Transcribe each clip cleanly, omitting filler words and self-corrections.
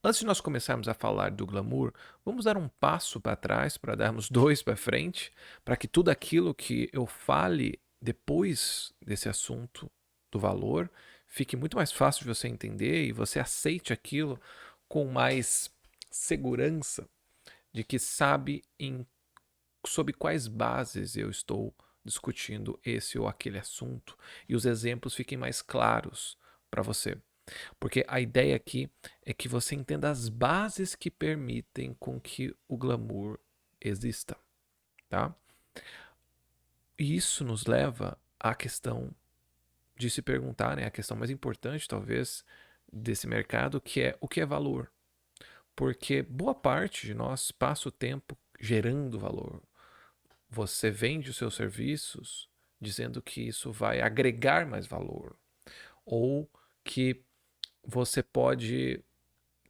Antes de nós começarmos a falar do glamour, vamos dar um passo para trás para darmos dois para frente, para que tudo aquilo que eu fale depois desse assunto do valor fique muito mais fácil de você entender e você aceite aquilo com mais segurança de que sabe sob quais bases eu estou discutindo esse ou aquele assunto e os exemplos fiquem mais claros para você. Porque a ideia aqui é que você entenda as bases que permitem com que o glamour exista, tá? E isso nos leva à questão de se perguntar, né, a questão mais importante talvez desse mercado, que é o que é valor. Porque boa parte de nós passa o tempo gerando valor. Você vende os seus serviços dizendo que isso vai agregar mais valor, ou que você pode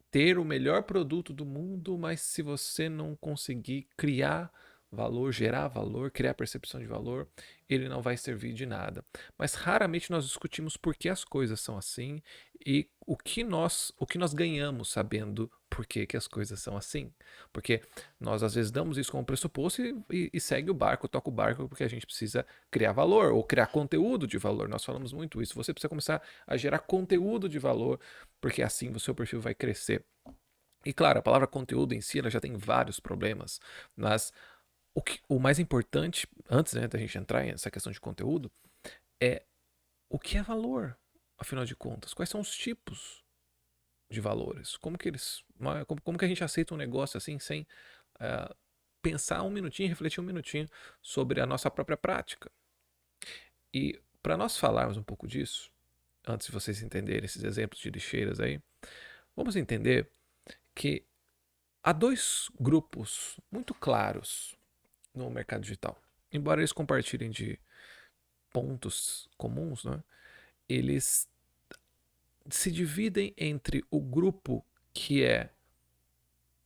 ter o melhor produto do mundo, mas se você não conseguir criar valor, gerar valor, criar percepção de valor, ele não vai servir de nada. Mas raramente nós discutimos por que as coisas são assim e o que nós ganhamos sabendo por que as coisas são assim. Porque nós às vezes damos isso como pressuposto e segue o barco, toca o barco porque a gente precisa criar valor ou criar conteúdo de valor. Nós falamos muito isso. Você precisa começar a gerar conteúdo de valor, porque assim o seu perfil vai crescer. E claro, a palavra conteúdo em si ela já tem vários problemas, mas o mais importante, antes, né, da gente entrar nessa questão de conteúdo, é o que é valor, afinal de contas. Quais são os tipos de valores? Como que eles. Como que a gente aceita um negócio assim sem uh, pensar um minutinho, refletir um minutinho sobre a nossa própria prática? E para nós falarmos um pouco disso, antes de vocês entenderem esses exemplos de lixeiras aí, vamos entender que há dois grupos muito claros no mercado digital. Embora eles compartilhem de pontos comuns, né, eles se dividem entre o grupo que é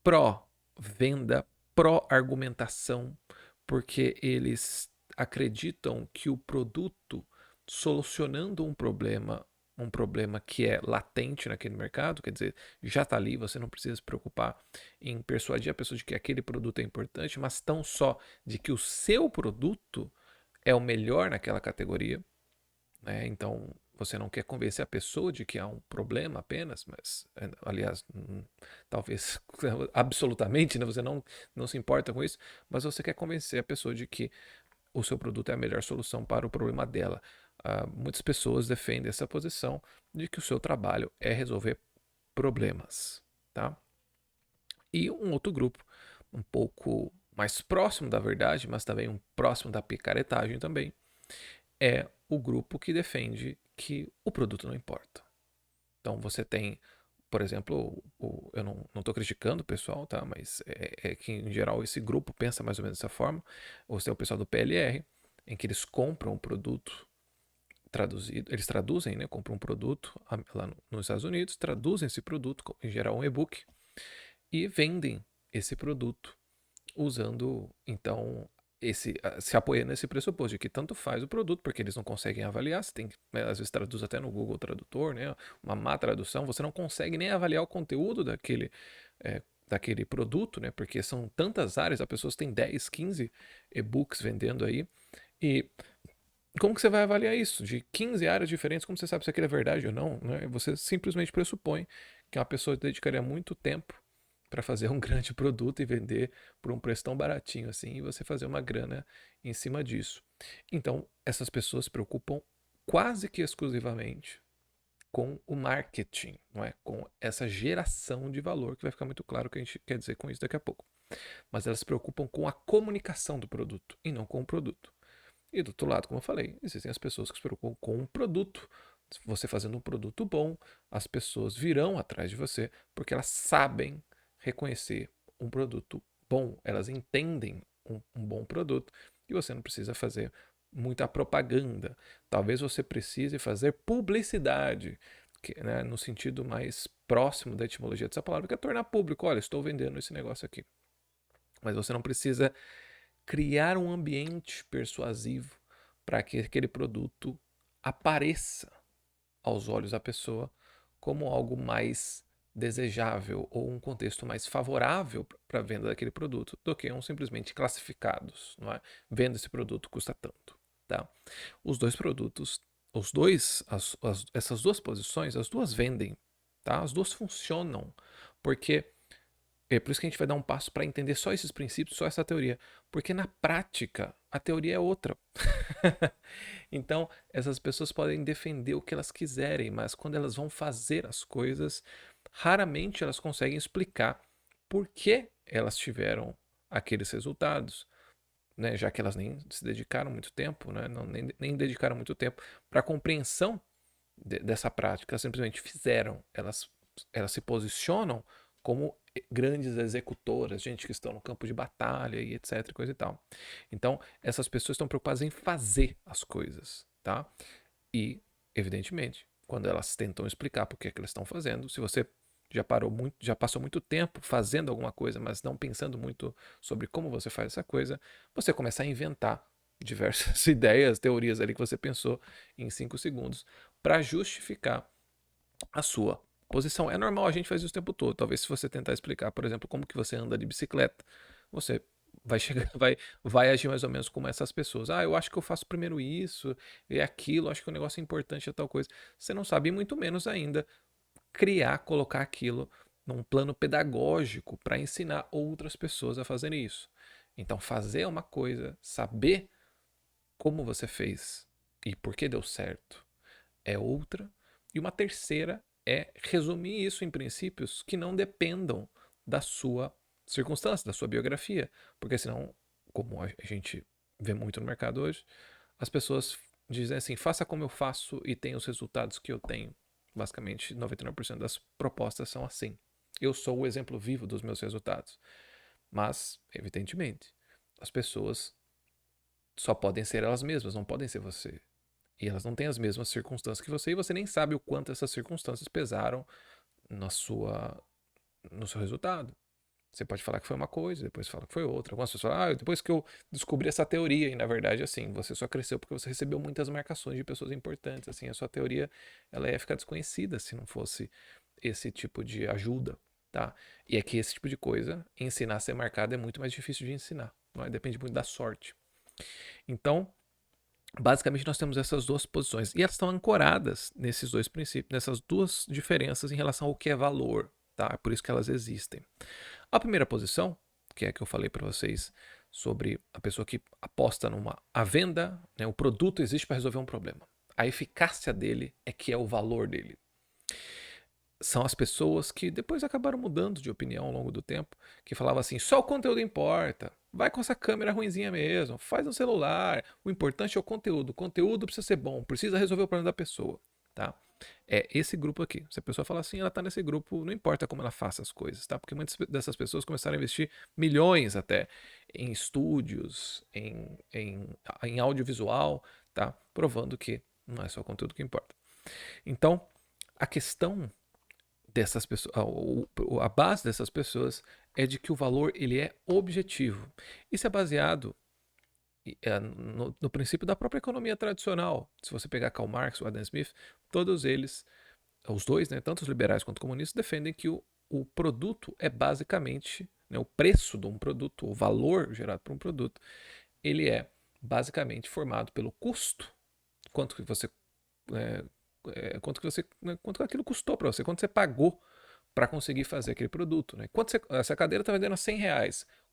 pró-venda, pró-argumentação, porque eles acreditam que o produto solucionando um problema que é latente naquele mercado, quer dizer, já está ali, você não precisa se preocupar em persuadir a pessoa de que aquele produto é importante, mas tão só de que o seu produto é o melhor naquela categoria, né? Então você não quer convencer a pessoa de que há um problema apenas, mas aliás, talvez absolutamente, né? Você não se importa com isso, mas você quer convencer a pessoa de que o seu produto é a melhor solução para o problema dela. Muitas pessoas defendem essa posição de que o seu trabalho é resolver problemas, tá? E um outro grupo, um pouco mais próximo da verdade, mas também um próximo da picaretagem também, é o grupo que defende que o produto não importa. Então você tem, por exemplo, eu não estou criticando o pessoal, tá? Mas é que em geral esse grupo pensa mais ou menos dessa forma. Você tem o pessoal do PLR, em que eles compram um produto traduzido, eles traduzem, né? Compram um produto lá nos Estados Unidos, traduzem esse produto, em geral um e-book, e vendem esse produto usando, então, se apoiando nesse pressuposto de que tanto faz o produto, porque eles não conseguem avaliar, você tem que, né, às vezes traduz até no Google Tradutor, né, uma má tradução, você não consegue nem avaliar o conteúdo daquele produto, né, porque são tantas áreas, as pessoas têm 10, 15 e-books vendendo aí, e como que você vai avaliar isso? De 15 áreas diferentes, como você sabe se aquilo é verdade ou não? Né? Você simplesmente pressupõe que uma pessoa dedicaria muito tempo para fazer um grande produto e vender por um preço tão baratinho assim e você fazer uma grana em cima disso. Então, essas pessoas se preocupam quase que exclusivamente com o marketing, não é? Com essa geração de valor, que vai ficar muito claro o que a gente quer dizer com isso daqui a pouco. Mas elas se preocupam com a comunicação do produto e não com o produto. E do outro lado, como eu falei, existem as pessoas que se preocupam com o produto. Você fazendo um produto bom, as pessoas virão atrás de você porque elas sabem reconhecer um produto bom, elas entendem um bom produto e você não precisa fazer muita propaganda. Talvez você precise fazer publicidade, que, né, no sentido mais próximo da etimologia dessa palavra, que é tornar público. Olha, estou vendendo esse negócio aqui. Mas você não precisa criar um ambiente persuasivo para que aquele produto apareça aos olhos da pessoa como algo mais desejável ou um contexto mais favorável para a venda daquele produto do que um simplesmente classificados, não é? Venda esse produto custa tanto, tá? Os dois produtos, essas duas posições, as duas vendem, tá? As duas funcionam, porque é por isso que a gente vai dar um passo para entender só esses princípios, só essa teoria, porque na prática a teoria é outra. Então, essas pessoas podem defender o que elas quiserem, mas quando elas vão fazer as coisas, raramente elas conseguem explicar por que elas tiveram aqueles resultados, né? Já que elas nem se dedicaram muito tempo, né? Não, nem dedicaram muito tempo para a compreensão dessa prática, elas simplesmente fizeram, elas se posicionam como grandes executoras, gente que estão no campo de batalha e etc, coisa e tal. Então, essas pessoas estão preocupadas em fazer as coisas, tá? E, evidentemente, quando elas tentam explicar por que é que elas estão fazendo, se você já passou muito tempo fazendo alguma coisa, mas não pensando muito sobre como você faz essa coisa, você começa a inventar diversas ideias, teorias ali que você pensou em 5 segundos para justificar a sua posição. É normal, a gente faz isso o tempo todo. Talvez se você tentar explicar, por exemplo, como que você anda de bicicleta, você vai chegar, vai agir mais ou menos como essas pessoas. Ah, eu acho que eu faço primeiro isso e aquilo, acho que o negócio é importante é tal coisa. Você não sabe, e muito menos ainda colocar aquilo num plano pedagógico para ensinar outras pessoas a fazerem isso. Então, fazer uma coisa, saber como você fez e por que deu certo é outra. E uma terceira é resumir isso em princípios que não dependam da sua circunstância, da sua biografia. Porque senão, como a gente vê muito no mercado hoje, as pessoas dizem assim, faça como eu faço e tenha os resultados que eu tenho. Basicamente, 99% das propostas são assim. Eu sou o exemplo vivo dos meus resultados. Mas, evidentemente, as pessoas só podem ser elas mesmas, não podem ser você. E elas não têm as mesmas circunstâncias que você, e você nem sabe o quanto essas circunstâncias pesaram na sua, no seu resultado. Você pode falar que foi uma coisa, depois fala que foi outra. Algumas pessoas falam, depois que eu descobri essa teoria, e na verdade, assim, você só cresceu porque você recebeu muitas marcações de pessoas importantes. Assim, a sua teoria ela ia ficar desconhecida se não fosse esse tipo de ajuda, tá? E é que esse tipo de coisa, ensinar a ser marcado é muito mais difícil de ensinar, não é? Depende muito da sorte. Então, basicamente, nós temos essas duas posições. E elas estão ancoradas nesses dois princípios, nessas duas diferenças em relação ao que é valor. Tá? É por isso que elas existem. A primeira posição, que é a que eu falei para vocês sobre a pessoa que aposta a venda, né, o produto existe para resolver um problema. A eficácia dele é que é o valor dele. São as pessoas que depois acabaram mudando de opinião ao longo do tempo, que falavam assim, só o conteúdo importa, vai com essa câmera ruinzinha mesmo, faz no celular, o importante é o conteúdo precisa ser bom, precisa resolver o problema da pessoa, tá? É esse grupo aqui. Se a pessoa fala assim, ela tá nesse grupo, não importa como ela faça as coisas, tá? Porque muitas dessas pessoas começaram a investir milhões até em estúdios, em audiovisual, tá? Provando que não é só o conteúdo que importa. Então, a questão dessas pessoas, a base dessas pessoas é de que o valor ele é objetivo. Isso é baseado no princípio da própria economia tradicional. Se você pegar Karl Marx, o Adam Smith, todos eles, os dois, né, tanto os liberais quanto os comunistas, defendem que o produto é basicamente, né, o preço de um produto, o valor gerado por um produto, ele é basicamente formado pelo custo, quanto que você é, quanto aquilo custou para você, quanto você pagou para conseguir fazer aquele produto. Né? Essa cadeira está vendendo a R$ 100.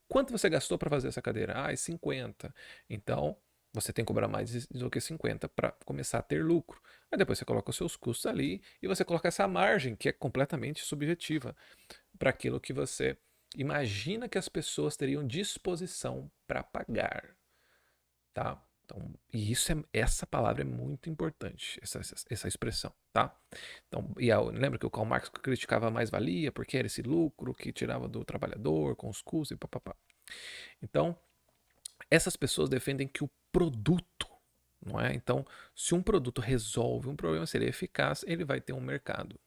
Quanto você gastou para fazer essa cadeira? Ah, 50. Então, você tem que cobrar mais do que 50 para começar a ter lucro. Aí depois você coloca os seus custos ali e você coloca essa margem que é completamente subjetiva para aquilo que você imagina que as pessoas teriam disposição para pagar, tá? Então, e essa palavra é muito importante, essa expressão, tá? Então, lembra que o Karl Marx criticava a mais-valia, porque era esse lucro que tirava do trabalhador com os custos e papapá. Então, essas pessoas defendem que o produto, não é? Então, se um produto resolve um problema, se ele é eficaz, ele vai ter um mercado.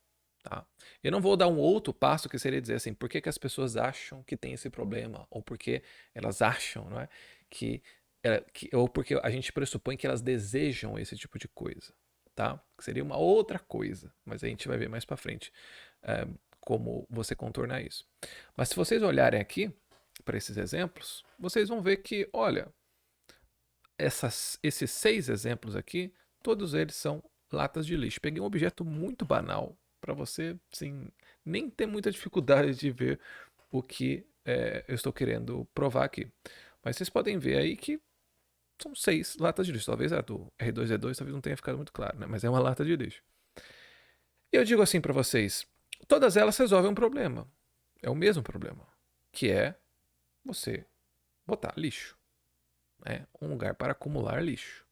Tá? Eu não vou dar um outro passo que seria dizer assim, por que, que as pessoas acham que tem esse problema? Ou porque elas acham, não é? Ou porque a gente pressupõe que elas desejam esse tipo de coisa. Tá? Que seria uma outra coisa, mas a gente vai ver mais para frente como você contornar isso. Mas se vocês olharem aqui para esses exemplos, vocês vão ver que, olha, esses 6 exemplos aqui, todos eles são latas de lixo. Peguei um objeto muito banal para você, sim, nem ter muita dificuldade de ver o que eu estou querendo provar aqui. Mas vocês podem ver aí que são 6 latas de lixo. Talvez a do R2D2 talvez não tenha ficado muito claro, né? Mas é uma lata de lixo. E eu digo assim para vocês, todas elas resolvem um problema. É o mesmo problema, que é você botar lixo, né? Um lugar para acumular lixo.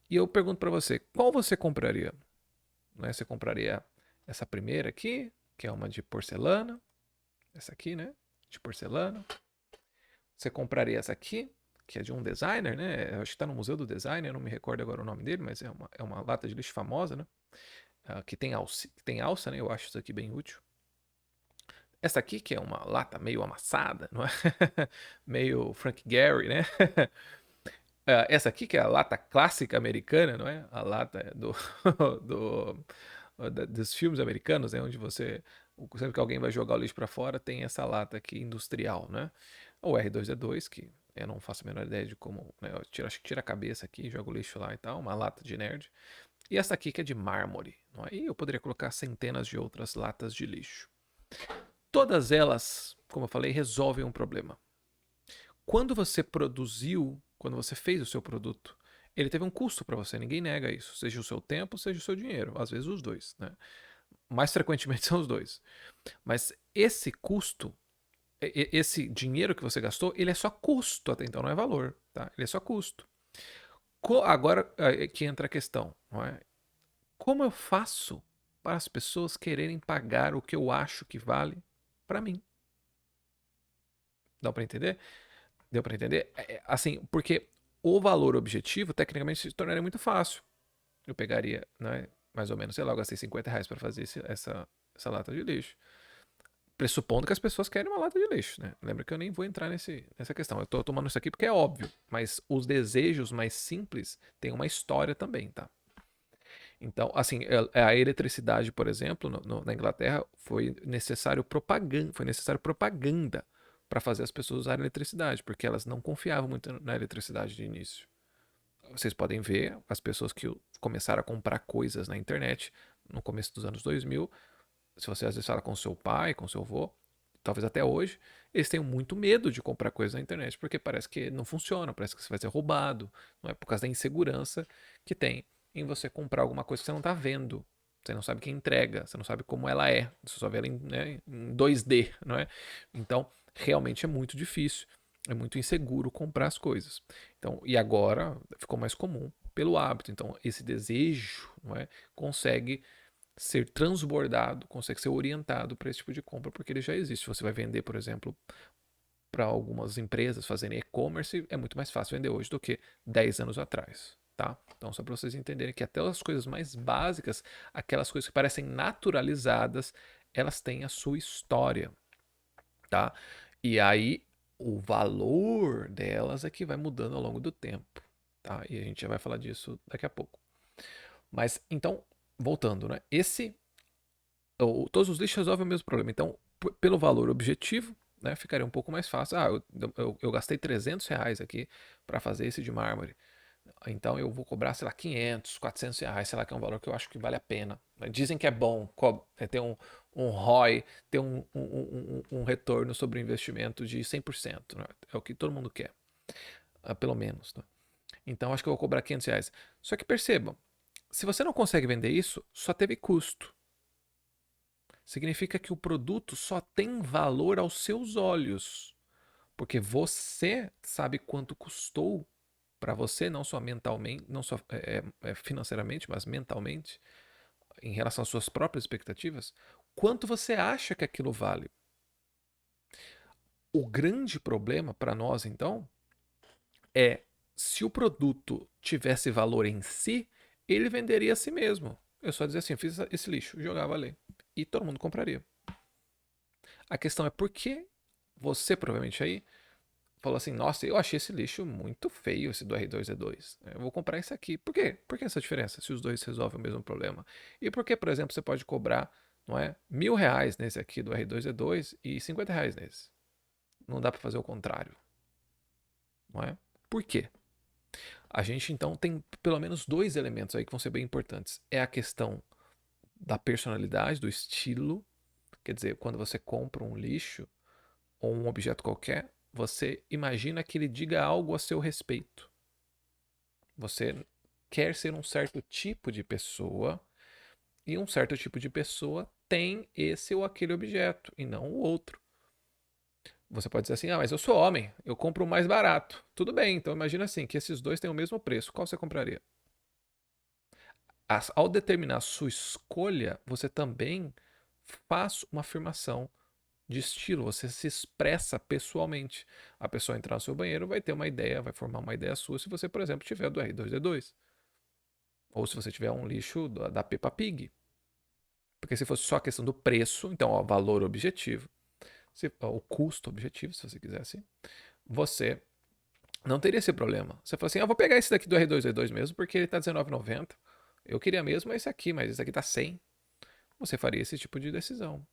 E eu pergunto para você, qual você compraria? Né? Você compraria essa primeira aqui, que é uma de porcelana, essa aqui, né? De porcelana. Você compraria essa aqui, que é de um designer, né? Eu acho que está no Museu do Design, eu não me recordo agora o nome dele, mas é uma lata de lixo famosa, né? Que tem alça, né? Eu acho isso aqui bem útil. Essa aqui, que é uma lata meio amassada, não é? Meio Frank Gehry, né? Essa aqui, que é a lata clássica americana, não é? A lata do, dos filmes americanos, né? Onde você, sempre que alguém vai jogar o lixo para fora, tem essa lata aqui industrial, né? O R2D2, que eu não faço a menor ideia de como, né? Acho que tira a cabeça aqui, joga o lixo lá e tal, uma lata de nerd. E essa aqui que é de mármore, não é? E eu poderia colocar centenas de outras latas de lixo. Todas elas, como eu falei, resolvem um problema. Quando você produziu, quando você fez o seu produto, ele teve um custo para você, ninguém nega isso. Seja o seu tempo, seja o seu dinheiro. Às vezes os dois, né? Mais frequentemente são os dois. Mas esse custo, esse dinheiro que você gastou, ele é só custo até então, não é valor, tá? Ele é só custo. Agora que entra a questão, não é? Como eu faço para as pessoas quererem pagar o que eu acho que vale para mim? Dá para entender? Deu para entender? Assim, porque o valor objetivo, tecnicamente, se tornaria muito fácil. Eu pegaria, né, mais ou menos, sei lá, eu gastei R$ 50 para fazer essa lata de lixo. Pressupondo que as pessoas querem uma lata de lixo, né? Lembra que eu nem vou entrar nessa questão. Eu tô tomando isso aqui porque é óbvio. Mas os desejos mais simples têm uma história também, tá? Então, assim, a eletricidade, por exemplo, na Inglaterra, foi necessário propaganda para fazer as pessoas usarem eletricidade, porque elas não confiavam muito na eletricidade de início. Vocês podem ver as pessoas que começaram a comprar coisas na internet no começo dos anos 2000. Se você às vezes fala com seu pai, com seu avô, talvez até hoje, eles tenham muito medo de comprar coisas na internet, porque parece que não funciona, parece que você vai ser roubado, não é por causa da insegurança que tem em você comprar alguma coisa que você não está vendo. Você não sabe quem entrega, você não sabe como ela é, você só vê ela em 2D, não é? Então, realmente é muito difícil, é muito inseguro comprar as coisas. Então, e agora ficou mais comum pelo hábito. Então, esse desejo, não é, consegue ser transbordado, consegue ser orientado para esse tipo de compra, porque ele já existe. Você vai vender, por exemplo, para algumas empresas fazerem e-commerce, é muito mais fácil vender hoje do que 10 anos atrás. Tá? Então, só para vocês entenderem que até as coisas mais básicas, aquelas coisas que parecem naturalizadas, elas têm a sua história. Tá? E aí, o valor delas é que vai mudando ao longo do tempo. Tá? E a gente já vai falar disso daqui a pouco. Mas, então, voltando, né? Todos os lixos resolvem o mesmo problema. Então, pelo valor objetivo, né, ficaria um pouco mais fácil. Eu gastei R$ 300 aqui para fazer esse de mármore. Então eu vou cobrar, sei lá, R$ 500, R$ 400, sei lá, que é um valor que eu acho que vale a pena. Dizem que é bom ter um ROI, ter um retorno sobre o investimento de 100%. Né? É o que todo mundo quer, pelo menos. Né? Então acho que eu vou cobrar R$ 500. Só que percebam, se você não consegue vender isso, só teve custo. Significa que o produto só tem valor aos seus olhos, porque você sabe quanto custou para você, não só mentalmente, não só financeiramente, mas mentalmente, em relação às suas próprias expectativas, quanto você acha que aquilo vale. O grande problema para nós, então, é se o produto tivesse valor em si, ele venderia a si mesmo. Eu só dizia assim, eu fiz esse lixo, jogava ali. E todo mundo compraria. A questão é por que você, provavelmente aí, falou assim, nossa, eu achei esse lixo muito feio, esse do R2D2. Eu vou comprar esse aqui. Por quê? Por que essa diferença, se os dois resolvem o mesmo problema? E por que, por exemplo, você pode cobrar não é? R$ 1.000 nesse aqui do R2D2 e R$ 50 nesse. Não dá para fazer o contrário, não é? Por quê? A gente então tem pelo menos dois elementos aí que vão ser bem importantes. É a questão da personalidade, do estilo. Quer dizer, quando você compra um lixo ou um objeto qualquer, você imagina que ele diga algo a seu respeito. Você quer ser um certo tipo de pessoa e um certo tipo de pessoa tem esse ou aquele objeto e não o outro. Você pode dizer assim, mas eu sou homem, eu compro o mais barato. Tudo bem, então imagina assim, que esses dois têm o mesmo preço. Qual você compraria? Ao determinar a sua escolha, você também faz uma afirmação de estilo, você se expressa pessoalmente. A pessoa entrar no seu banheiro vai ter uma ideia, vai formar uma ideia sua se você, por exemplo, tiver do R2D2. Ou se você tiver um lixo da Peppa Pig. Porque se fosse só a questão do preço, então o valor objetivo, o custo objetivo, se você quiser assim, você não teria esse problema. Você fala assim, vou pegar esse daqui do R2D2 mesmo, porque ele tá R$19,90. Eu queria mesmo esse aqui, mas esse aqui tá 100. Você faria esse tipo de decisão,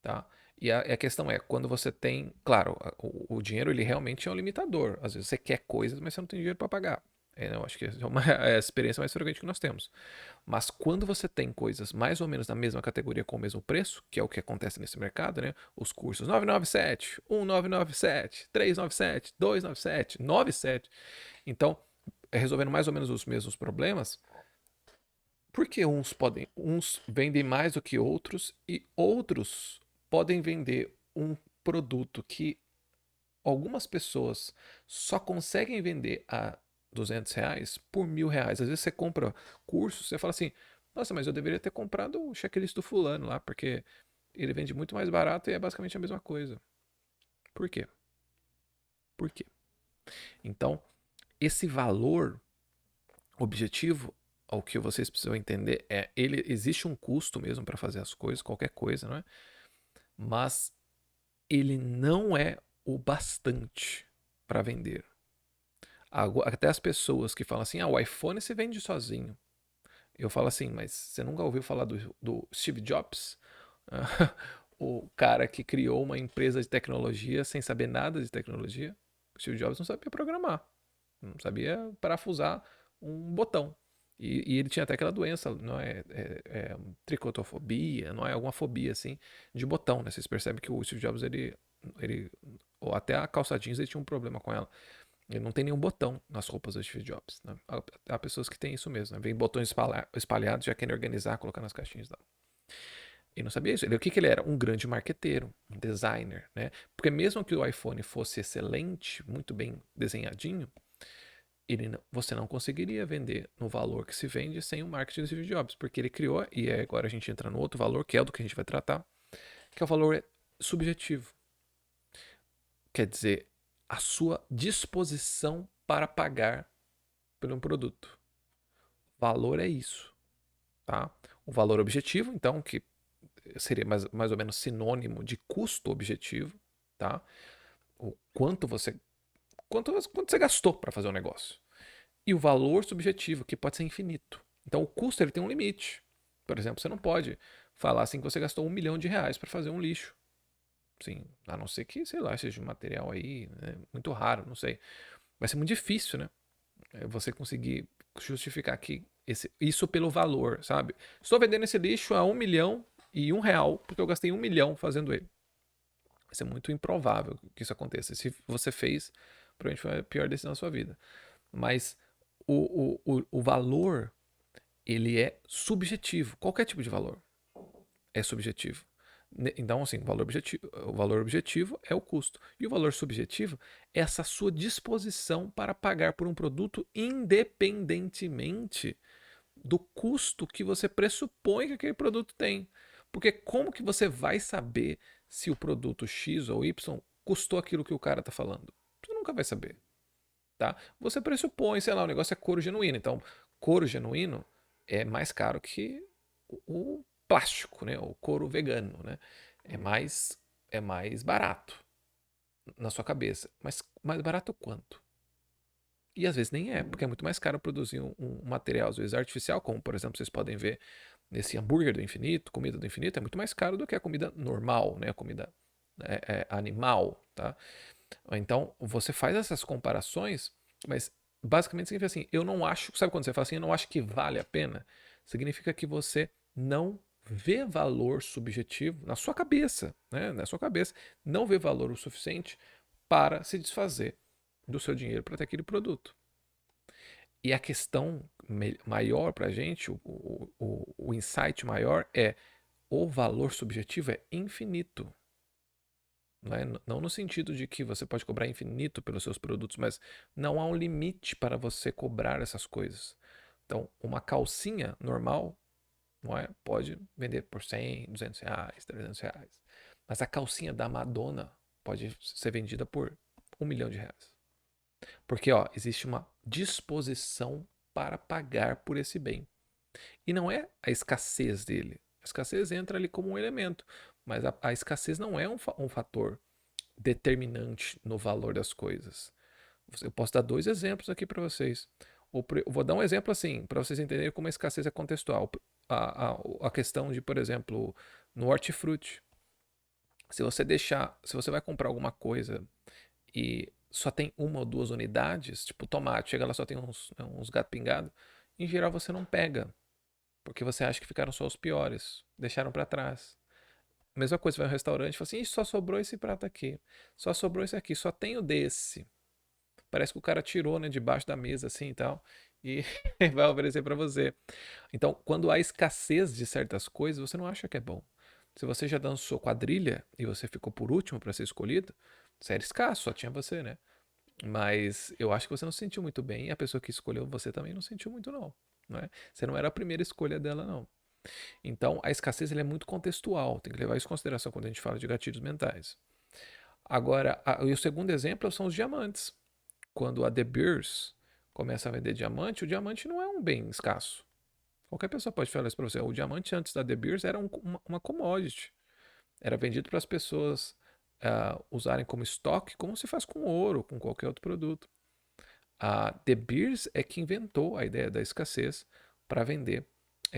tá? E a questão é, quando você tem, claro, o dinheiro ele realmente é um limitador. Às vezes você quer coisas, mas você não tem dinheiro para pagar. Eu acho que é a experiência mais frequente que nós temos. Mas quando você tem coisas mais ou menos na mesma categoria com o mesmo preço, que é o que acontece nesse mercado, né? Os cursos 997, 1997, 397, 297, 97. Então, resolvendo mais ou menos os mesmos problemas, porque uns vendem mais do que outros e outros podem vender um produto que algumas pessoas só conseguem vender a R$ 200 por R$ 1.000. Às vezes você compra curso, você fala assim, nossa, mas eu deveria ter comprado o checklist do fulano lá, porque ele vende muito mais barato e é basicamente a mesma coisa. Por quê? Por quê? Então, esse valor objetivo, o que vocês precisam entender é, ele existe um custo mesmo para fazer as coisas, qualquer coisa, não é? Mas ele não é o bastante para vender. Até as pessoas que falam assim, o iPhone se vende sozinho. Eu falo assim, mas você nunca ouviu falar do Steve Jobs? O cara que criou uma empresa de tecnologia sem saber nada de tecnologia. O Steve Jobs não sabia programar, não sabia parafusar um botão. E ele tinha até aquela doença, não é tricotofobia, não é alguma fobia assim, de botão, né? Vocês percebem que o Steve Jobs, ou até a calça jeans, ele tinha um problema com ela. Ele não tem nenhum botão nas roupas do Steve Jobs. Né? Há pessoas que têm isso mesmo. Né? Vem botões espalhados, já querem organizar, colocar nas caixinhas lá. Ele não sabia isso. O que ele era? Um grande marqueteiro, um designer. Né? Porque mesmo que o iPhone fosse excelente, muito bem desenhadinho, você não conseguiria vender no valor que se vende sem o marketing do Steve Jobs. Porque ele criou, e agora a gente entra no outro valor, que é o do que a gente vai tratar, que é o valor subjetivo. Quer dizer, a sua disposição para pagar por um produto. Valor é isso, tá? O valor objetivo, então, que seria mais ou menos sinônimo de custo objetivo, tá? O quanto você gastou para fazer um negócio. E o valor subjetivo, que pode ser infinito. Então, o custo ele tem um limite. Por exemplo, você não pode falar assim que você gastou R$ 1.000.000 para fazer um lixo. Sim, a não ser que, sei lá, seja um material aí, né, muito raro, não sei. Vai ser muito difícil, né? Você conseguir justificar que isso pelo valor, sabe? Estou vendendo esse lixo a R$ 1.000.001 porque eu gastei 1 milhão fazendo ele. Vai ser muito improvável que isso aconteça. Se você fez, provavelmente foi a pior decisão da sua vida. Mas o valor, ele é subjetivo. Qualquer tipo de valor é subjetivo. Então, assim, o valor objetivo é o custo. E o valor subjetivo é essa sua disposição para pagar por um produto independentemente do custo que você pressupõe que aquele produto tem. Porque como que você vai saber se o produto X ou Y custou aquilo que o cara está falando? Você nunca vai saber. Tá? Você pressupõe, sei lá, o negócio é couro genuíno. Então, couro genuíno é mais caro que o plástico, né? O couro vegano, né? É mais barato na sua cabeça. Mas mais barato quanto? E às vezes nem é, porque é muito mais caro produzir um material, às vezes artificial, como por exemplo vocês podem ver nesse hambúrguer do infinito, comida do infinito, é muito mais caro do que a comida normal, né? A comida animal, tá? Então, você faz essas comparações, mas basicamente significa assim, eu não acho, sabe quando você fala assim, eu não acho que vale a pena? Significa que você não vê valor subjetivo na sua cabeça, né? Na sua cabeça, não vê valor o suficiente para se desfazer do seu dinheiro para ter aquele produto. E a questão maior para a gente, o insight maior é o valor subjetivo é infinito. Não no sentido de que você pode cobrar infinito pelos seus produtos, mas não há um limite para você cobrar essas coisas. Então, uma calcinha normal, não é? Pode vender por 100, 200 reais, 300 reais. Mas a calcinha da Madonna pode ser vendida por 1 milhão de reais. Porque ó, existe uma disposição para pagar por esse bem. E não é a escassez dele. A escassez entra ali como um elemento, mas a escassez não é um fator determinante no valor das coisas. Eu posso dar 2 exemplos aqui para vocês. Vou dar um exemplo assim, para vocês entenderem como a escassez é contextual. A questão de, por exemplo, no hortifruti. Se você vai comprar alguma coisa e só tem 1 ou 2 unidades, tipo tomate, chega lá só tem uns gato pingado, em geral você não pega, porque você acha que ficaram só os piores, deixaram para trás. Mesma coisa, vai ao restaurante e fala assim, só sobrou esse prato aqui, só sobrou esse aqui, só tenho desse. Parece que o cara tirou, né, debaixo da mesa assim e tal, e vai oferecer para você. Então, quando há escassez de certas coisas, você não acha que é bom. Se você já dançou quadrilha e você ficou por último para ser escolhido, você era escasso, só tinha você, né? Mas eu acho que você não se sentiu muito bem e a pessoa que escolheu você também não sentiu muito, não. Né? Você não era a primeira escolha dela, não. Então, a escassez é muito contextual, tem que levar isso em consideração quando a gente fala de gatilhos mentais. Agora, e o segundo exemplo são os diamantes. Quando a De Beers começa a vender diamante, o diamante não é um bem escasso. Qualquer pessoa pode falar isso para você. O diamante antes da De Beers era uma commodity. Era vendido para as pessoas usarem como estoque, como se faz com ouro, com qualquer outro produto. A De Beers é que inventou a ideia da escassez para vender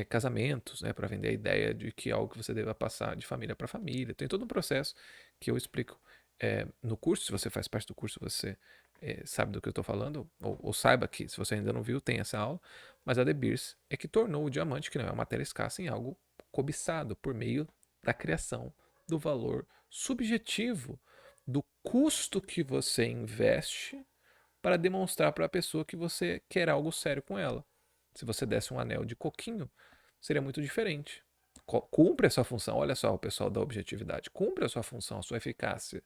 casamentos, né, para vender a ideia de que é algo que você deva passar de família para família. Tem todo um processo que eu explico no curso. Se você faz parte do curso, você sabe do que eu estou falando, ou saiba que, se você ainda não viu, tem essa aula. Mas a De Beers é que tornou o diamante, que não é uma matéria escassa, em algo cobiçado por meio da criação do valor subjetivo do custo que você investe para demonstrar para a pessoa que você quer algo sério com ela. Se você desse um anel de coquinho, seria muito diferente. Cumpre a sua função, olha só o pessoal da objetividade, cumpre a sua função, a sua eficácia,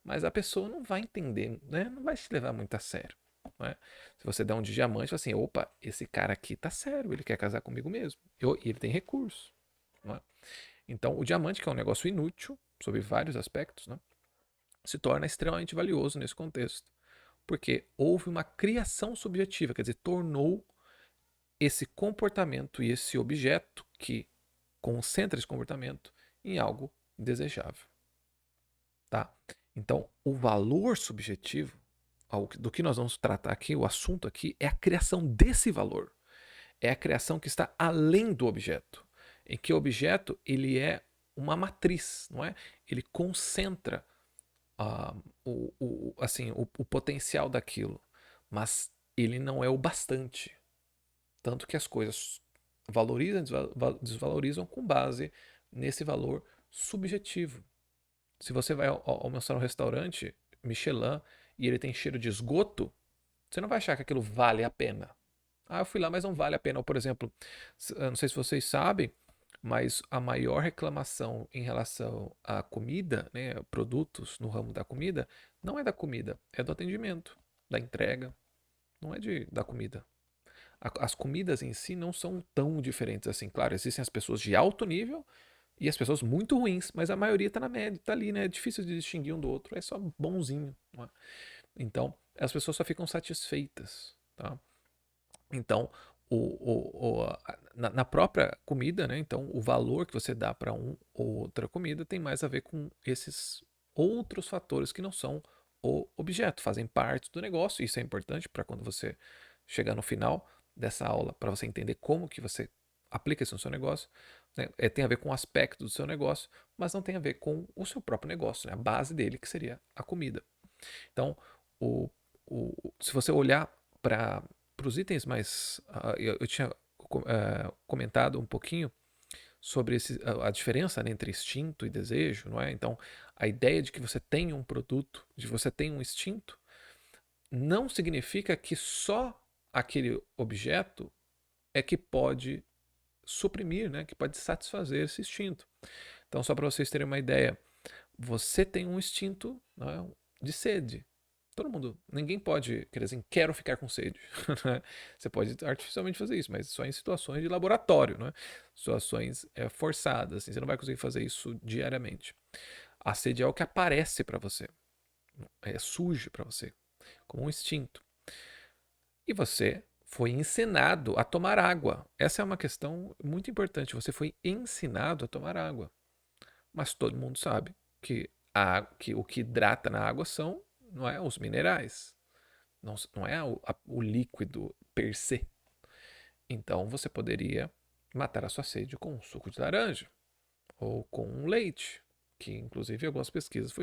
mas a pessoa não vai entender, né? Não vai te levar muito a sério. Né? Se você der um de diamante, assim, opa, esse cara aqui tá sério, ele quer casar comigo mesmo. E ele tem recurso. Né? Então, o diamante, que é um negócio inútil, sob vários aspectos, né? Se torna extremamente valioso nesse contexto. Porque houve uma criação subjetiva, quer dizer, tornou esse comportamento e esse objeto que concentra esse comportamento em algo desejável. Tá? Então, o valor subjetivo, do que nós vamos tratar aqui, o assunto aqui, é a criação desse valor. É a criação que está além do objeto. Em que o objeto ele é uma matriz, não é? Ele concentra o potencial daquilo, mas ele não é o bastante. Tanto que as coisas valorizam e desvalorizam com base nesse valor subjetivo. Se você vai almoçar num restaurante Michelin e ele tem cheiro de esgoto, você não vai achar que aquilo vale a pena. Ah, eu fui lá, mas não vale a pena. Ou, por exemplo, eu não sei se vocês sabem, mas a maior reclamação em relação à comida, né, produtos no ramo da comida, não é da comida, é do atendimento, da entrega, não é da comida. As comidas em si não são tão diferentes assim. Claro, existem as pessoas de alto nível e as pessoas muito ruins, mas a maioria está na média, está ali, né? É difícil de distinguir um do outro, é só bonzinho. Não é? Então, as pessoas só ficam satisfeitas, tá? Então, na própria comida, né? Então, o valor que você dá para ou outra comida tem mais a ver com esses outros fatores que não são o objeto, fazem parte do negócio. Isso é importante para quando você chegar no final dessa aula, para você entender como que você aplica isso no seu negócio, né? Tem a ver com o aspecto do seu negócio, mas não tem a ver com o seu próprio negócio, né? A base dele, que seria a comida. Então, o, se você olhar para os itens mais. Eu tinha comentado um pouquinho sobre a diferença, né, entre instinto e desejo, não é? Então, a ideia de que você tem um produto, de que você tem um instinto, não significa que só aquele objeto é que pode suprimir, né, que pode satisfazer esse instinto. Então, só para vocês terem uma ideia, você tem um instinto, né, de sede. Todo mundo, ninguém pode querer dizer, quero ficar com sede. Você pode artificialmente fazer isso, mas só em situações de laboratório, né? Situações forçadas. Assim, você não vai conseguir fazer isso diariamente. A sede é o que aparece para você, surge para você, como um instinto. E você foi ensinado a tomar água. Essa é uma questão muito importante. Você foi ensinado a tomar água. Mas todo mundo sabe que o que hidrata na água são, não é, os minerais. Não é o líquido per se. Então você poderia matar a sua sede com um suco de laranja ou com um leite, que inclusive em algumas pesquisas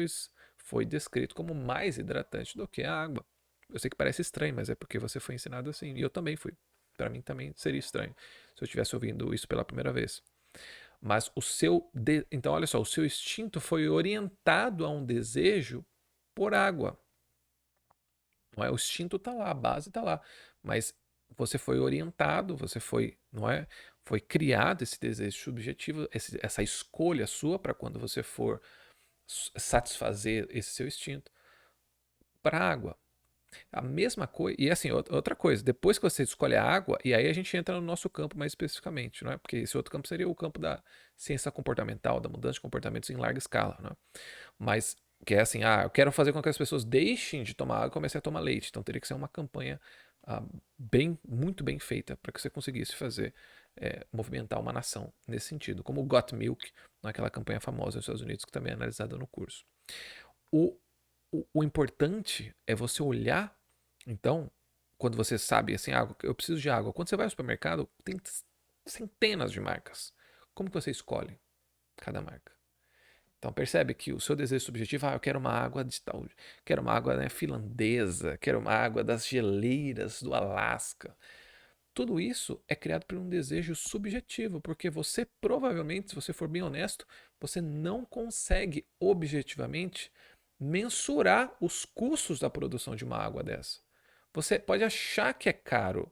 foi descrito como mais hidratante do que a água. Eu sei que parece estranho, mas é porque você foi ensinado assim. E eu também fui. Para mim também seria estranho se eu estivesse ouvindo isso pela primeira vez. Mas então olha só, o seu instinto foi orientado a um desejo por água. Não é? O instinto está lá, a base está lá. Mas você foi orientado, você foi, não é? Foi criado esse desejo subjetivo, essa escolha sua para quando você for satisfazer esse seu instinto para a água. A mesma coisa, e assim, outra coisa, depois que você escolhe a água, e aí a gente entra no nosso campo mais especificamente, não é? Porque esse outro campo seria o campo da ciência comportamental, da mudança de comportamentos em larga escala, não é? Mas que é assim, eu quero fazer com que as pessoas deixem de tomar água e comecem a tomar leite. Então teria que ser uma campanha muito bem feita para que você conseguisse fazer, movimentar uma nação nesse sentido. Como o Got Milk, naquela campanha famosa nos Estados Unidos, que também é analisada no curso. O, o importante é você olhar, então, quando você sabe, assim, eu preciso de água. Quando você vai ao supermercado, tem centenas de marcas. Como que você escolhe cada marca? Então percebe que o seu desejo subjetivo, eu quero uma água de tal, quero uma água, né, finlandesa, quero uma água das geleiras do Alasca. Tudo isso é criado por um desejo subjetivo, porque você provavelmente, se você for bem honesto, você não consegue objetivamente mensurar os custos da produção de uma água dessa. Você pode achar que é caro,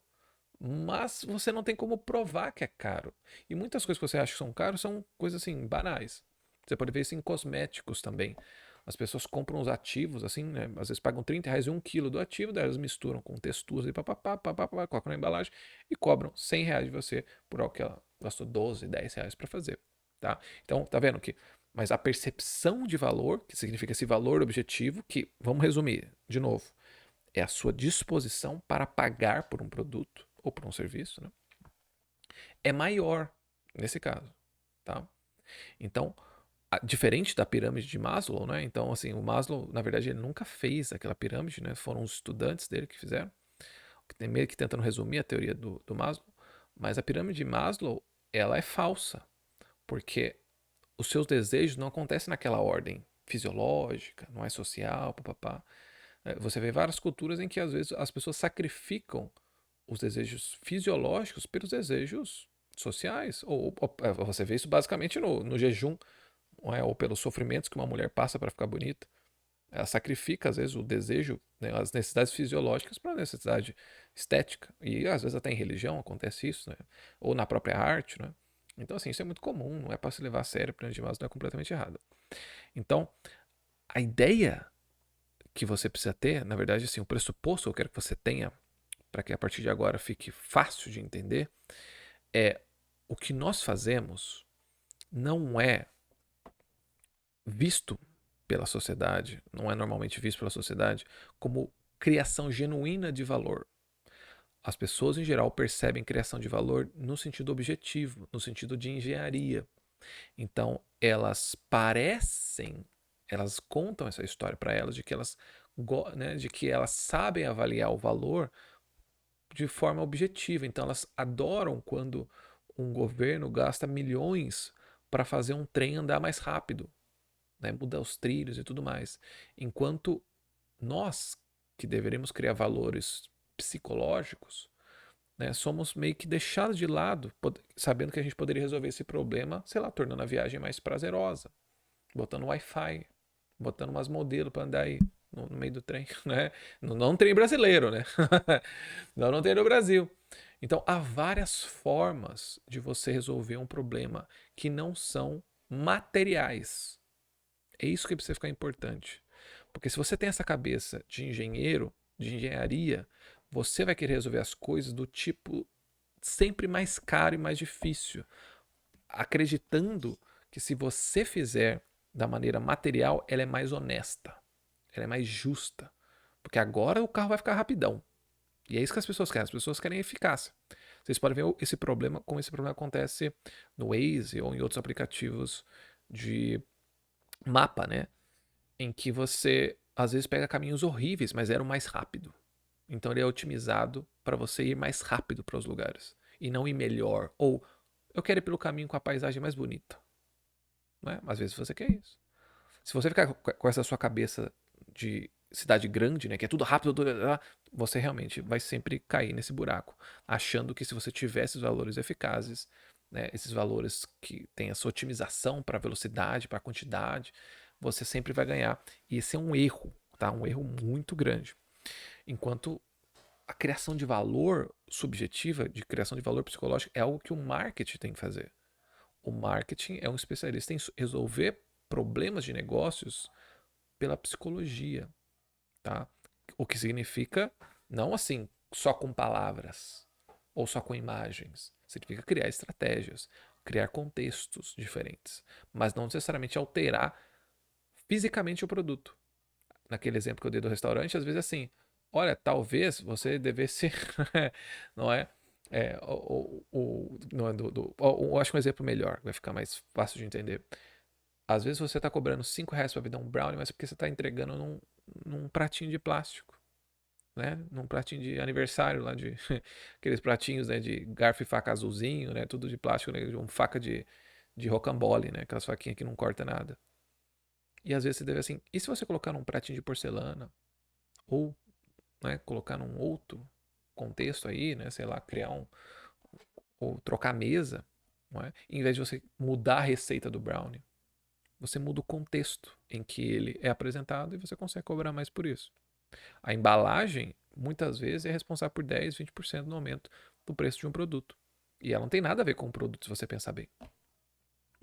mas você não tem como provar que é caro. E muitas coisas que você acha que são caras são coisas assim, banais. Você pode ver isso em cosméticos também. As pessoas compram os ativos, assim, né? Às vezes pagam R$ 30 em 1 quilo do ativo, daí elas misturam com texturas e papapá, colocam na embalagem e cobram R$ 100 de você por algo que ela gastou 12, R$ 10 para fazer. Tá? Então, tá vendo que. Mas a percepção de valor, que significa esse valor objetivo, que, vamos resumir, de novo, é a sua disposição para pagar por um produto ou por um serviço, né? É maior nesse caso, tá? Então, diferente da pirâmide de Maslow, né? Então, assim, o Maslow, na verdade, ele nunca fez aquela pirâmide, né? Foram os estudantes dele que fizeram, meio que tentando resumir a teoria do Maslow. Mas a pirâmide de Maslow, ela é falsa, porque os seus desejos não acontecem naquela ordem fisiológica, não é social, papapá. Você vê várias culturas em que, às vezes, as pessoas sacrificam os desejos fisiológicos pelos desejos sociais. Ou você vê isso basicamente no jejum, não é? Ou pelos sofrimentos que uma mulher passa para ficar bonita. Ela sacrifica, às vezes, o desejo, né, as necessidades fisiológicas para a necessidade estética. E, às vezes, até em religião acontece isso, né? Ou na própria arte, né? Então, assim, isso é muito comum, não é para se levar a sério, para não é completamente errado. Então, a ideia que você precisa ter, na verdade, assim, o pressuposto que eu quero que você tenha, para que a partir de agora fique fácil de entender, é o que nós fazemos não é visto pela sociedade, não é normalmente visto pela sociedade como criação genuína de valor. As pessoas em geral percebem criação de valor no sentido objetivo, no sentido de engenharia. Então, elas contam essa história para elas de que elas sabem avaliar o valor de forma objetiva. Então, elas adoram quando um governo gasta milhões para fazer um trem andar mais rápido, né? Mudar os trilhos e tudo mais. Enquanto nós, que deveríamos criar valores psicológicos, né, somos meio que deixados de lado, sabendo que a gente poderia resolver esse problema, sei lá, tornando a viagem mais prazerosa, botando Wi-Fi, botando umas modelos para andar aí no meio do trem, né? Não um trem brasileiro, né? Não tem no Brasil. Então, há várias formas de você resolver um problema que não são materiais. É isso que precisa ficar importante. Porque se você tem essa cabeça de engenheiro, de engenharia, você vai querer resolver as coisas do tipo sempre mais caro e mais difícil, acreditando que se você fizer da maneira material, ela é mais honesta, ela é mais justa. Porque agora o carro vai ficar rapidão. E é isso que as pessoas querem. As pessoas querem eficácia. Vocês podem ver esse problema, como esse problema acontece no Waze ou em outros aplicativos de mapa, né? Em que você às vezes pega caminhos horríveis, mas era o mais rápido. Então ele é otimizado para você ir mais rápido para os lugares e não ir melhor. Ou eu quero ir pelo caminho com a paisagem mais bonita. Não é? Às vezes você quer isso. Se você ficar com essa sua cabeça de cidade grande, né, que é tudo rápido, você realmente vai sempre cair nesse buraco, achando que se você tiver esses valores eficazes, né, esses valores que têm essa otimização para velocidade, para quantidade, você sempre vai ganhar. E esse é um erro, tá? Um erro muito grande. Enquanto a criação de valor subjetiva, de criação de valor psicológico, é algo que o marketing tem que fazer. O marketing é um especialista em resolver problemas de negócios pela psicologia, tá? O que significa não assim só com palavras ou só com imagens. Significa criar estratégias, criar contextos diferentes, mas não necessariamente alterar fisicamente o produto. Naquele exemplo que eu dei do restaurante, às vezes assim, olha, talvez você devesse, não é? Não é eu acho um exemplo melhor, vai ficar mais fácil de entender. Às vezes você está cobrando R$ 5 para me dar um brownie, mas é porque você está entregando num pratinho de plástico, né? Num pratinho de aniversário lá de aqueles pratinhos, né, de garfo e faca azulzinho, né? Tudo de plástico, né? Uma faca de rocambole, né? Aquelas faquinhas que não corta nada. E às vezes você deve assim, e se você colocar num pratinho de porcelana ou, né, colocar num outro contexto aí, né, sei lá, criar ou trocar a mesa, não é? Em vez de você mudar a receita do brownie, você muda o contexto em que ele é apresentado e você consegue cobrar mais por isso. A embalagem, muitas vezes, é responsável por 10, 20% no aumento do preço de um produto. E ela não tem nada a ver com o produto, se você pensar bem.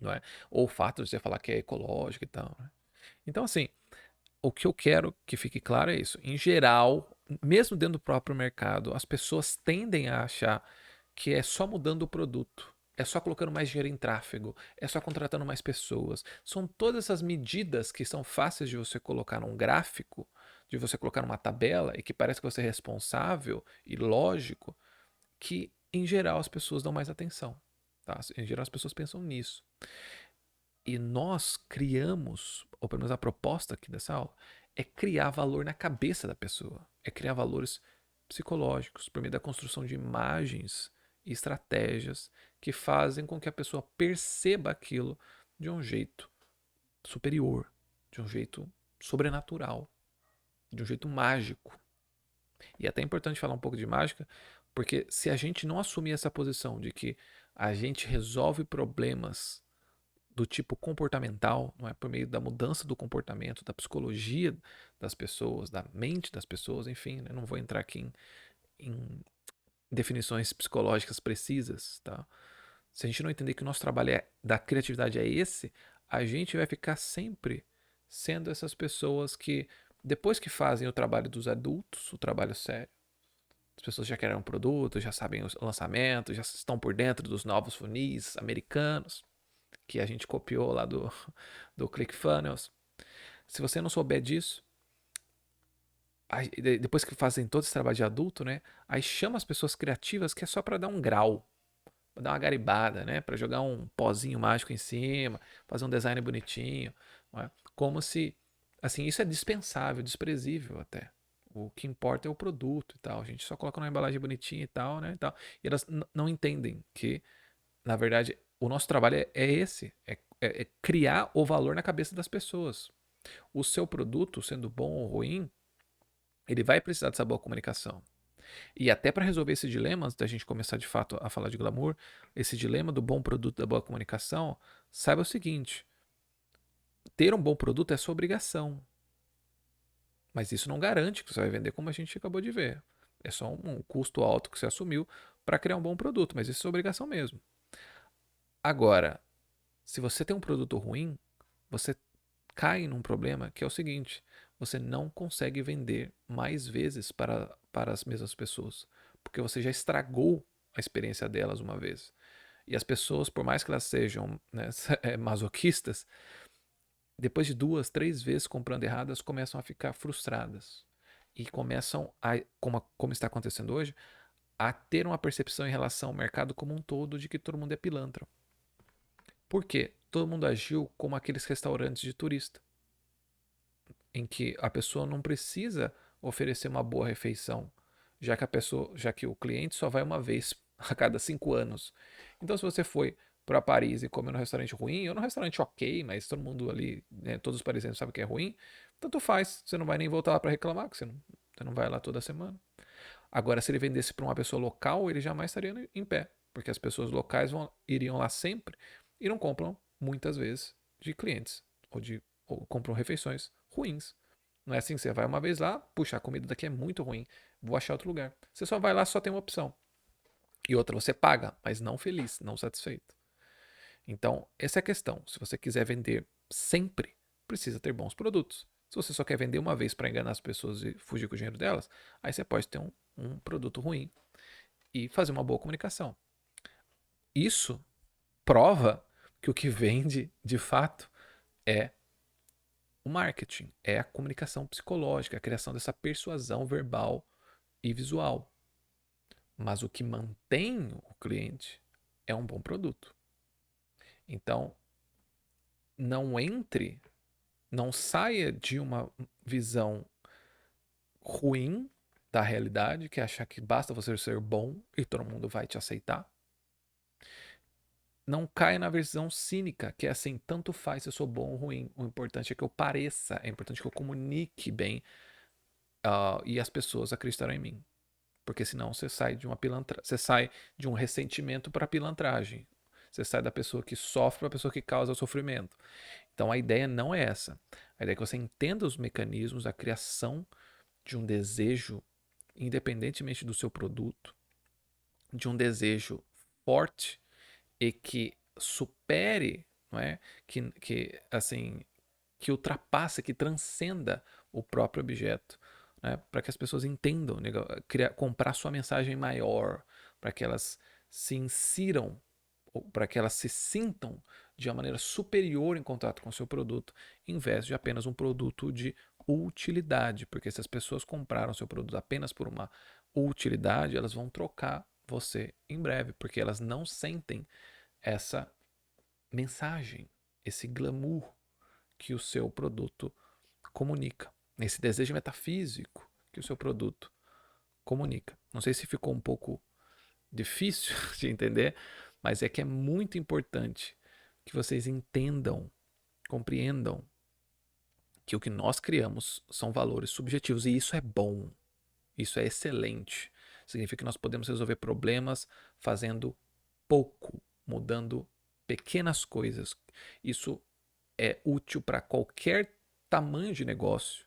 Não é? Ou o fato de você falar que é ecológico e tal. Né? Então, assim, o que eu quero que fique claro é isso. Em geral, mesmo dentro do próprio mercado, as pessoas tendem a achar que é só mudando o produto, é só colocando mais dinheiro em tráfego, é só contratando mais pessoas. São todas essas medidas que são fáceis de você colocar num gráfico, de você colocar numa tabela e que parece que você é responsável e lógico, que em geral as pessoas dão mais atenção. Tá? Em geral as pessoas pensam nisso. E nós criamos, ou pelo menos a proposta aqui dessa aula, é criar valor na cabeça da pessoa. É criar valores psicológicos por meio da construção de imagens e estratégias que fazem com que a pessoa perceba aquilo de um jeito superior, de um jeito sobrenatural, de um jeito mágico. E é até importante falar um pouco de mágica, porque se a gente não assumir essa posição de que a gente resolve problemas do tipo comportamental, não é por meio da mudança do comportamento, da psicologia das pessoas, da mente das pessoas, enfim, né? Não vou entrar aqui em definições psicológicas precisas, tá? Se a gente não entender que o nosso trabalho da criatividade é esse, a gente vai ficar sempre sendo essas pessoas que, depois que fazem o trabalho dos adultos, o trabalho sério, as pessoas já querem um produto, já sabem os lançamentos, já estão por dentro dos novos funis americanos, que a gente copiou lá do ClickFunnels. Se você não souber disso, aí, depois que fazem todo esse trabalho de adulto, né? Aí chama as pessoas criativas que é só para dar um grau, pra dar uma garibada, né? Para jogar um pozinho mágico em cima, fazer um design bonitinho, não é? Como se, assim, isso é dispensável, desprezível até. O que importa é o produto e tal. A gente só coloca uma embalagem bonitinha e tal, né? E, tal. E elas não entendem que Na verdade, o nosso trabalho é esse, é criar o valor na cabeça das pessoas. O seu produto, sendo bom ou ruim, ele vai precisar dessa boa comunicação. E até para resolver esse dilema, antes da gente começar de fato a falar de glamour, esse dilema do bom produto, da boa comunicação, saiba o seguinte: ter um bom produto é sua obrigação. Mas isso não garante que você vai vender como a gente acabou de ver. É só um custo alto que você assumiu para criar um bom produto, mas isso é sua obrigação mesmo. Agora, se você tem um produto ruim, você cai num problema que é o seguinte: você não consegue vender mais vezes para as mesmas pessoas, porque você já estragou a experiência delas uma vez. E as pessoas, por mais que elas sejam, né, masoquistas, depois de 2, 3 vezes comprando errado, elas começam a ficar frustradas. E começam a, como está acontecendo hoje, a ter uma percepção em relação ao mercado como um todo de que todo mundo é pilantra. Por quê? Todo mundo agiu como aqueles restaurantes de turista, em que a pessoa não precisa oferecer uma boa refeição, já que o cliente só vai uma vez a cada 5 anos. Então, se você foi para Paris e comer num restaurante ruim, ou num restaurante ok, mas todo mundo ali, né, todos os parisienses sabem que é ruim, tanto faz, você não vai nem voltar lá para reclamar, porque você não vai lá toda semana. Agora, se ele vendesse para uma pessoa local, ele jamais estaria em pé, porque as pessoas locais iriam lá sempre e não compram muitas vezes de clientes, ou compram refeições ruins. Não é assim que você vai uma vez lá, puxa, a comida daqui é muito ruim, vou achar outro lugar. Você só vai lá, só tem uma opção. E outra, você paga, mas não feliz, não satisfeito. Então, essa é a questão. Se você quiser vender sempre, precisa ter bons produtos. Se você só quer vender uma vez para enganar as pessoas e fugir com o dinheiro delas, aí você pode ter um produto ruim e fazer uma boa comunicação. Isso prova que o que vende, de fato, é o marketing, é a comunicação psicológica, a criação dessa persuasão verbal e visual. Mas o que mantém o cliente é um bom produto. Então, não entre, não saia de uma visão ruim da realidade, que é achar que basta você ser bom e todo mundo vai te aceitar. Não caia na visão cínica, que é assim, tanto faz se eu sou bom ou ruim. O importante é que eu pareça, é importante que eu comunique bem, e as pessoas acreditarão em mim. Porque senão você sai de uma pilantra, você sai de um ressentimento para pilantragem. Você sai da pessoa que sofre para a pessoa que causa o sofrimento. Então a ideia não é essa. A ideia é que você entenda os mecanismos, a criação de um desejo, independentemente do seu produto, de um desejo forte e que supere, não é? Que assim, que ultrapasse, que transcenda o próprio objeto, né? Para que as pessoas entendam, né? Comprar sua mensagem maior, para que elas se insiram, para que elas se sintam de uma maneira superior em contato com o seu produto, em vez de apenas um produto de utilidade, porque se as pessoas compraram seu produto apenas por uma utilidade, elas vão trocar você em breve, porque elas não sentem essa mensagem, esse glamour que o seu produto comunica, esse desejo metafísico que o seu produto comunica. Não sei se ficou um pouco difícil de entender, mas é que é muito importante que vocês entendam, compreendam que o que nós criamos são valores subjetivos e isso é bom, isso é excelente. Significa que nós podemos resolver problemas fazendo pouco, mudando pequenas coisas. Isso é útil para qualquer tamanho de negócio,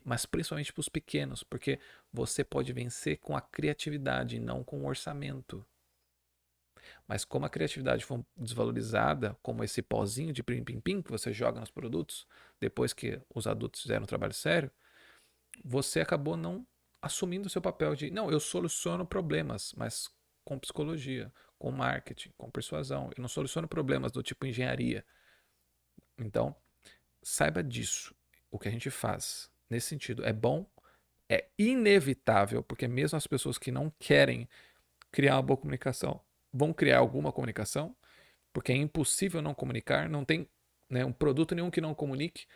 mas principalmente para os pequenos, porque você pode vencer com a criatividade e não com o orçamento. Mas como a criatividade foi desvalorizada, como esse pozinho de pim-pim-pim que você joga nos produtos, depois que os adultos fizeram um trabalho sério, você acabou não assumindo o seu papel de, não, eu soluciono problemas, mas com psicologia, com marketing, com persuasão. Eu não soluciono problemas do tipo engenharia. Então, saiba disso. O que a gente faz nesse sentido é bom, é inevitável, porque mesmo as pessoas que não querem criar uma boa comunicação vão criar alguma comunicação, porque é impossível não comunicar, não tem, né, um produto nenhum que não comunique.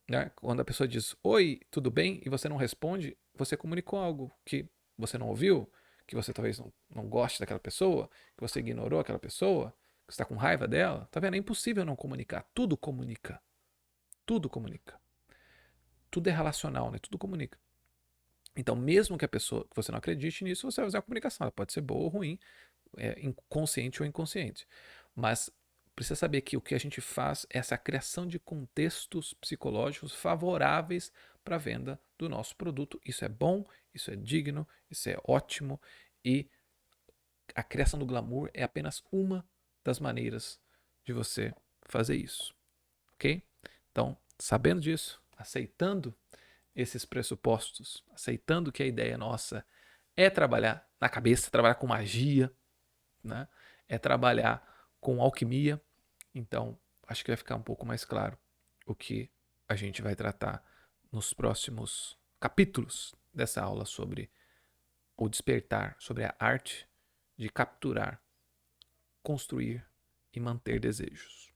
Né? Quando a pessoa diz oi, tudo bem, e você não responde, você comunicou algo que você não ouviu, que você talvez não goste daquela pessoa, que você ignorou aquela pessoa, que você está com raiva dela, tá vendo? É impossível não comunicar. Tudo comunica. Tudo comunica. Tudo é relacional, né? Tudo comunica. Então, mesmo que a pessoa, que você não acredite nisso, você vai usar a comunicação. Ela pode ser boa ou ruim, consciente ou inconsciente. Mas precisa saber que o que a gente faz é essa criação de contextos psicológicos favoráveis para a venda do nosso produto. Isso é bom, isso é digno, isso é ótimo e a criação do glamour é apenas uma das maneiras de você fazer isso, ok? Então, sabendo disso, aceitando esses pressupostos, aceitando que a ideia nossa é trabalhar na cabeça, trabalhar com magia, né? É trabalhar com alquimia. Então, acho que vai ficar um pouco mais claro o que a gente vai tratar nos próximos capítulos dessa aula sobre o despertar, sobre a arte de capturar, construir e manter desejos.